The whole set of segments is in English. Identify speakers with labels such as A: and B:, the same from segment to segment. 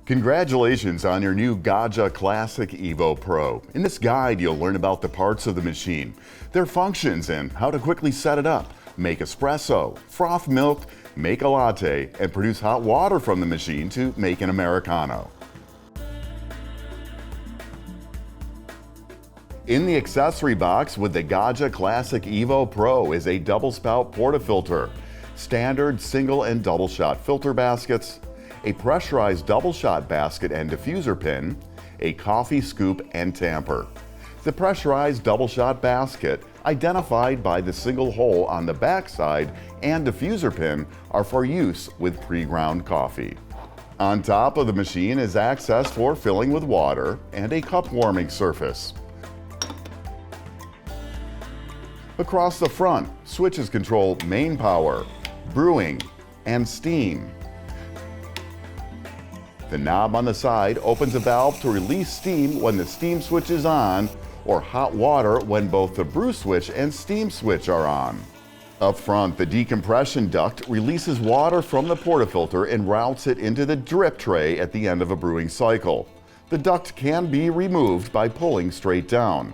A: Congratulations on your new Gaggia Classic Evo Pro. In this guide, you'll learn about the parts of the machine, their functions, and how to quickly set it up, make espresso, froth milk, make a latte, and produce hot water from the machine to make an americano. In the accessory box with the Gaggia Classic Evo Pro is a double spout portafilter, standard single and double shot filter baskets, a pressurized double shot basket and diffuser pin, a coffee scoop and tamper. The pressurized double shot basket, identified by the single hole on the back side, and diffuser pin are for use with pre-ground coffee. On top of the machine is access for filling with water and a cup warming surface. Across the front, switches control main power, brewing, and steam. The knob on the side opens a valve to release steam when the steam switch is on, or hot water when both the brew switch and steam switch are on. Up front, the decompression duct releases water from the portafilter and routes it into the drip tray at the end of a brewing cycle. The duct can be removed by pulling straight down.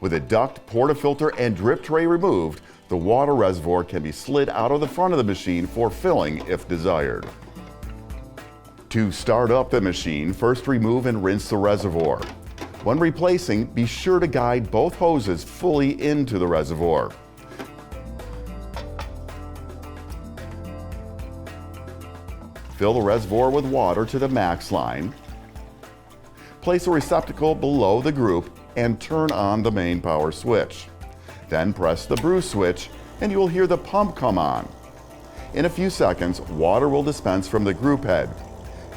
A: With the duct, portafilter, and drip tray removed, the water reservoir can be slid out of the front of the machine for filling if desired. To start up the machine, first remove and rinse the reservoir. When replacing, be sure to guide both hoses fully into the reservoir. Fill the reservoir with water to the max line. Place a receptacle below the group and turn on the main power switch. Then press the brew switch and you will hear the pump come on. In a few seconds, water will dispense from the group head.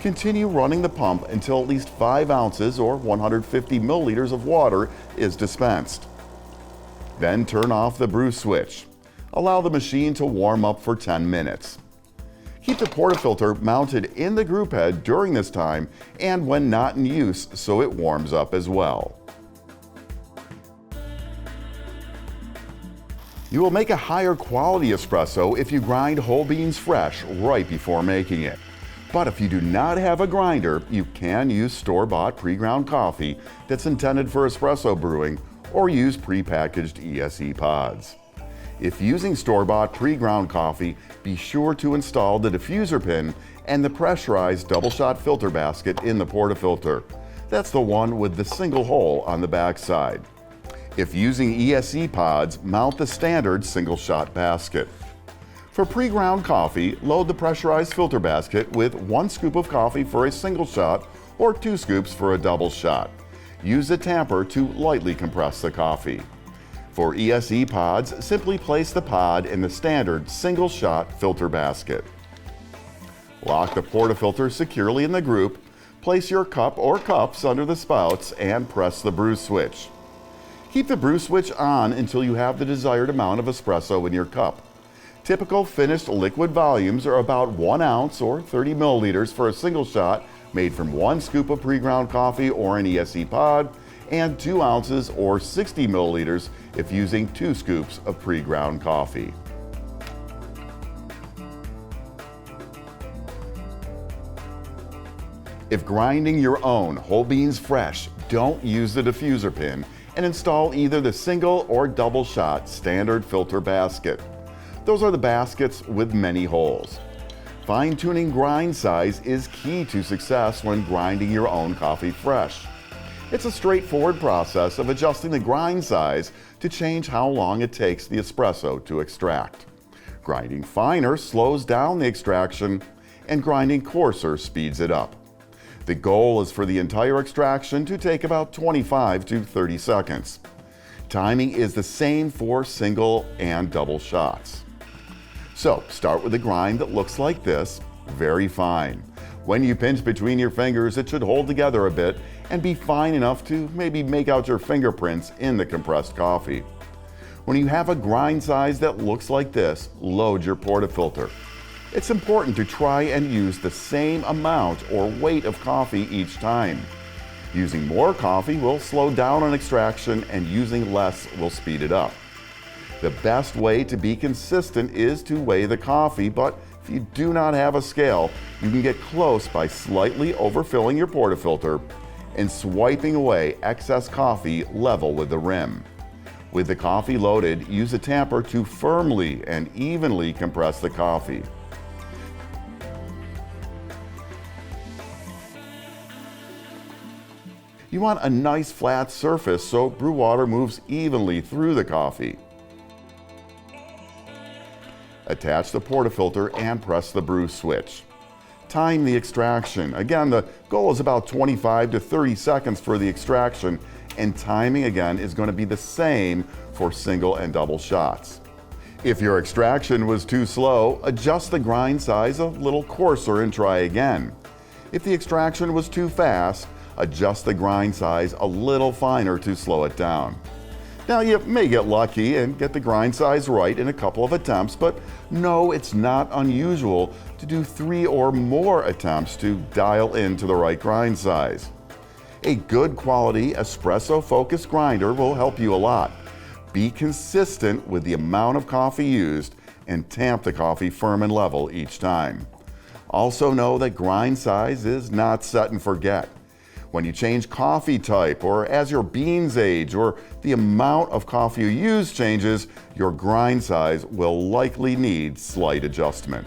A: Continue running the pump until at least 5 ounces or 150 milliliters of water is dispensed. Then turn off the brew switch. Allow the machine to warm up for 10 minutes. Keep the portafilter mounted in the group head during this time and when not in use so it warms up as well. You will make a higher quality espresso if you grind whole beans fresh right before making it. But if you do not have a grinder, you can use store-bought pre-ground coffee that's intended for espresso brewing or use pre-packaged ESE pods. If using store-bought pre-ground coffee, be sure to install the diffuser pin and the pressurized double-shot filter basket in the portafilter. That's the one with the single hole on the back side. If using ESE pods, mount the standard single-shot basket. For pre-ground coffee, load the pressurized filter basket with 1 scoop of coffee for a single shot or 2 scoops for a double shot. Use the tamper to lightly compress the coffee. For ESE pods, simply place the pod in the standard single-shot filter basket. Lock the portafilter securely in the group, place your cup or cups under the spouts, and press the brew switch. Keep the brew switch on until you have the desired amount of espresso in your cup. Typical finished liquid volumes are about 1 ounce or 30 milliliters for a single shot made from 1 scoop of pre-ground coffee or an ESE pod, and 2 ounces or 60 milliliters if using 2 scoops of pre-ground coffee. If grinding your own whole beans fresh, don't use the diffuser pin and install either the single or double shot standard filter basket. Those are the baskets with many holes. Fine-tuning grind size is key to success when grinding your own coffee fresh. It's a straightforward process of adjusting the grind size to change how long it takes the espresso to extract. Grinding finer slows down the extraction, and grinding coarser speeds it up. The goal is for the entire extraction to take about 25 to 30 seconds. Timing is the same for single and double shots. So start with a grind that looks like this, very fine. When you pinch between your fingers, it should hold together a bit and be fine enough to maybe make out your fingerprints in the compressed coffee. When you have a grind size that looks like this, load your portafilter. It's important to try and use the same amount or weight of coffee each time. Using more coffee will slow down on extraction and using less will speed it up. The best way to be consistent is to weigh the coffee, but If you do not have a scale, you can get close by slightly overfilling your portafilter and swiping away excess coffee level with the rim. With the coffee loaded, use a tamper to firmly and evenly compress the coffee. You want a nice flat surface so brew water moves evenly through the coffee. Attach the portafilter and press the brew switch. Time the extraction. Again, the goal is about 25 to 30 seconds for the extraction, and timing again is going to be the same for single and double shots. If your extraction was too slow, adjust the grind size a little coarser and try again. If the extraction was too fast, adjust the grind size a little finer to slow it down. Now, you may get lucky and get the grind size right in a couple of attempts, but no, it's not unusual to do 3 or more attempts to dial into the right grind size. A good quality espresso-focused grinder will help you a lot. Be consistent with the amount of coffee used and tamp the coffee firm and level each time. Also know that grind size is not set and forget. When you change coffee type, or as your beans age, or the amount of coffee you use changes, your grind size will likely need slight adjustment.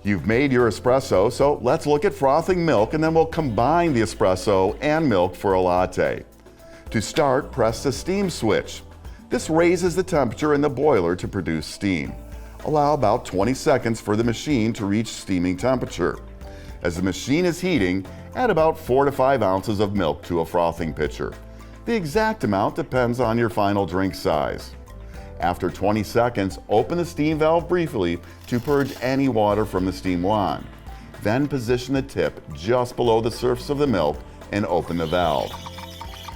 A: You've made your espresso, so let's look at frothing milk, and then we'll combine the espresso and milk for a latte. To start, press the steam switch. This raises the temperature in the boiler to produce steam. Allow about 20 seconds for the machine to reach steaming temperature. As the machine is heating, add about 4 to 5 ounces of milk to a frothing pitcher. The exact amount depends on your final drink size. After 20 seconds, open the steam valve briefly to purge any water from the steam wand. Then position the tip just below the surface of the milk and open the valve.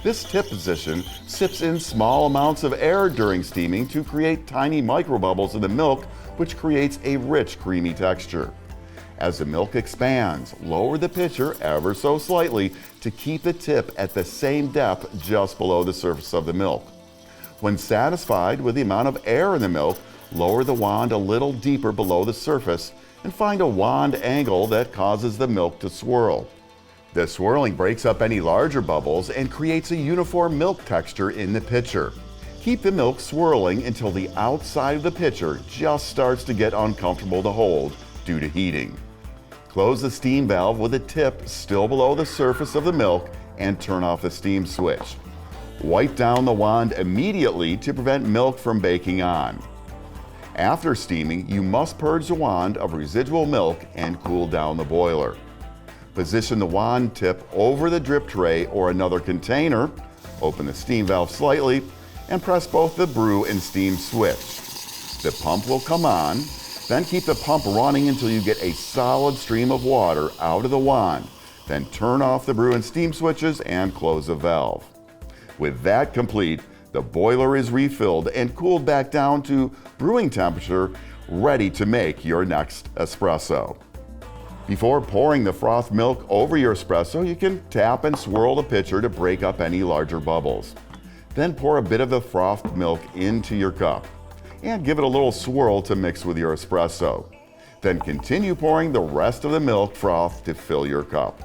A: This tip position sips in small amounts of air during steaming to create tiny microbubbles in the milk, which creates a rich, creamy texture. As the milk expands, lower the pitcher ever so slightly to keep the tip at the same depth just below the surface of the milk. When satisfied with the amount of air in the milk, lower the wand a little deeper below the surface and find a wand angle that causes the milk to swirl. This swirling breaks up any larger bubbles and creates a uniform milk texture in the pitcher. Keep the milk swirling until the outside of the pitcher just starts to get uncomfortable to hold due to heating. Close the steam valve with the tip still below the surface of the milk and turn off the steam switch. Wipe down the wand immediately to prevent milk from baking on. After steaming, you must purge the wand of residual milk and cool down the boiler. Position the wand tip over the drip tray or another container, open the steam valve slightly, and press both the brew and steam switch. The pump will come on, then keep the pump running until you get a solid stream of water out of the wand. Then turn off the brew and steam switches and close the valve. With that complete, the boiler is refilled and cooled back down to brewing temperature, ready to make your next espresso. Before pouring the frothed milk over your espresso, you can tap and swirl the pitcher to break up any larger bubbles. Then pour a bit of the frothed milk into your cup and give it a little swirl to mix with your espresso. Then continue pouring the rest of the milk froth to fill your cup.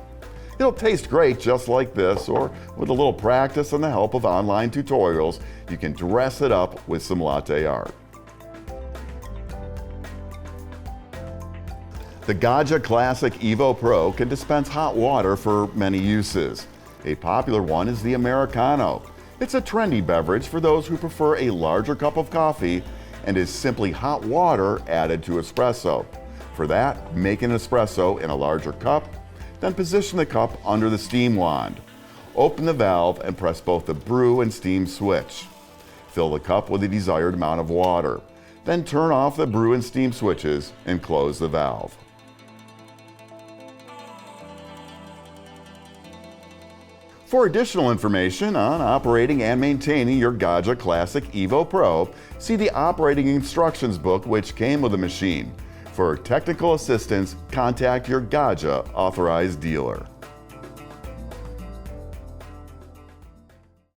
A: It'll taste great just like this, or with a little practice and the help of online tutorials, you can dress it up with some latte art. The Gaggia Classic Evo Pro can dispense hot water for many uses. A popular one is the Americano. It's a trendy beverage for those who prefer a larger cup of coffee and is simply hot water added to espresso. For that, make an espresso in a larger cup, then position the cup under the steam wand. Open the valve and press both the brew and steam switch. Fill the cup with the desired amount of water. Then turn off the brew and steam switches and close the valve. For additional information on operating and maintaining your Gaggia Classic Evo Pro, see the operating instructions book which came with the machine. For technical assistance, contact your Gaggia authorized dealer.